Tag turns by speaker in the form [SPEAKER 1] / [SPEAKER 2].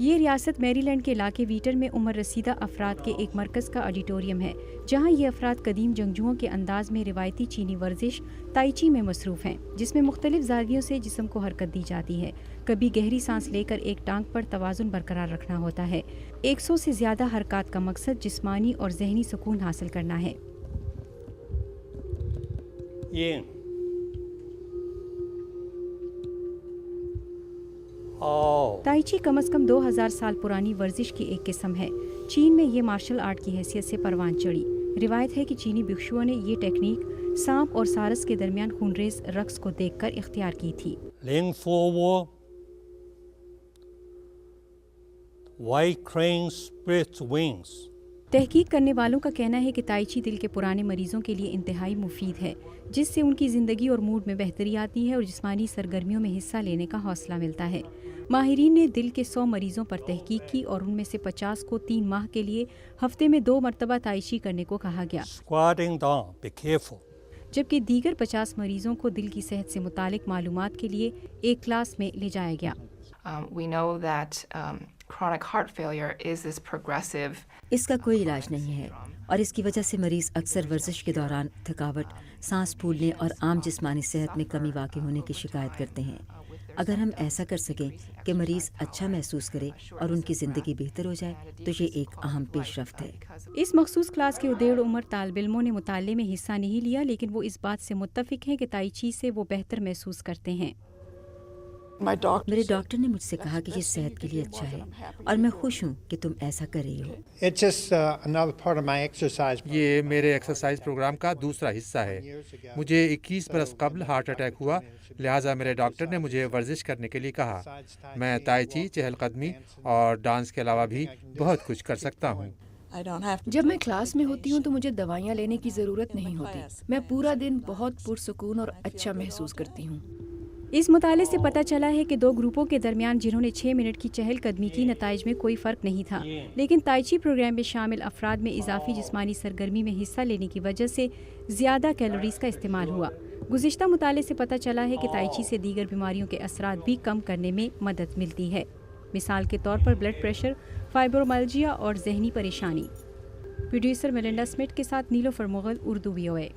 [SPEAKER 1] یہ ریاست میری لینڈ کے علاقے ویٹر میں عمر رسیدہ افراد کے ایک مرکز کا آڈیٹوریم ہے، جہاں یہ افراد قدیم جنگجوؤں کے انداز میں روایتی چینی ورزش تائی چی میں مصروف ہیں، جس میں مختلف زاویوں سے جسم کو حرکت دی جاتی ہے۔ کبھی گہری سانس لے کر ایک ٹانگ پر توازن برقرار رکھنا ہوتا ہے۔ 100 سے زیادہ حرکات کا مقصد جسمانی اور ذہنی سکون حاصل کرنا ہے۔ تائی چی کم از کم 2000 سال پرانی ورزش کی ایک قسم ہے۔ چین میں یہ مارشل آرٹ کی حیثیت سے پروان چڑھی۔ روایت ہے کہ چینی بھکشوؤں نے یہ ٹیکنیک سانپ اور سارس کے درمیان خونریز رقص کو دیکھ کر اختیار کی تھی۔ تحقیق کرنے والوں کا کہنا ہے کہ تائی چی دل کے پرانے مریضوں کے لیے انتہائی مفید ہے، جس سے ان کی زندگی اور موڈ میں بہتری آتی ہے اور جسمانی سرگرمیوں میں حصہ لینے کا حوصلہ ملتا ہے۔ ماہرین نے دل کے 100 مریضوں پر تحقیق کی اور ان میں سے 50 کو 3 ماہ کے لیے ہفتے میں 2 مرتبہ تائی چی کرنے کو کہا گیا، جبکہ دیگر 50 مریضوں کو دل کی صحت سے متعلق معلومات کے لیے ایک کلاس میں لے جایا گیا۔
[SPEAKER 2] We know that chronic heart failure is this progressive.
[SPEAKER 3] اس کا کوئی علاج نہیں ہے اور اس کی وجہ سے مریض اکثر ورزش کے دوران تھکاوٹ، سانس پھولنے اور عام جسمانی صحت میں کمی واقع ہونے کی شکایت کرتے ہیں۔ اگر ہم ایسا کر سکیں کہ مریض اچھا محسوس کرے اور ان کی زندگی بہتر ہو جائے تو یہ ایک اہم پیش رفت ہے۔
[SPEAKER 1] اس مخصوص کلاس کے ادھیڑ عمر طالب علموں نے مطالعے میں حصہ نہیں لیا، لیکن وہ اس بات سے متفق ہیں کہ تائی چی سے وہ بہتر محسوس کرتے ہیں۔
[SPEAKER 3] میرے ڈاکٹر نے مجھ سے کہا کہ یہ صحت کے لیے اچھا ہے اور میں خوش ہوں کہ تم ایسا کر رہی ہو۔
[SPEAKER 4] یہ میرے ایکسرسائز پروگرام کا دوسرا حصہ ہے۔ مجھے 21 برس قبل ہارٹ اٹیک ہوا، لہٰذا میرے ڈاکٹر نے مجھے ورزش کرنے کے لیے کہا۔ میں تائی چی، چہل قدمی اور ڈانس کے علاوہ بھی بہت کچھ کر سکتا ہوں۔
[SPEAKER 5] جب میں کلاس میں ہوتی ہوں تو مجھے دوائیاں لینے کی ضرورت نہیں ہوتی۔ میں پورا دن بہت پرسکون اور اچھا محسوس کرتی ہوں۔
[SPEAKER 1] اس مطالعے سے پتہ چلا ہے کہ 2 گروپوں کے درمیان جنہوں نے 6 منٹ کی چہل قدمی کی، نتائج میں کوئی فرق نہیں تھا، لیکن تائی چی پروگرام میں شامل افراد میں اضافی جسمانی سرگرمی میں حصہ لینے کی وجہ سے زیادہ کیلوریز کا استعمال ہوا۔ گزشتہ مطالعے سے پتہ چلا ہے کہ تائی چی سے دیگر بیماریوں کے اثرات بھی کم کرنے میں مدد ملتی ہے، مثال کے طور پر بلڈ پریشر، فائبرومالجیا اور ذہنی پریشانی۔ پروڈیوسر میلنڈا سمتھ کے ساتھ نیلوفر مغل، اردو VOA۔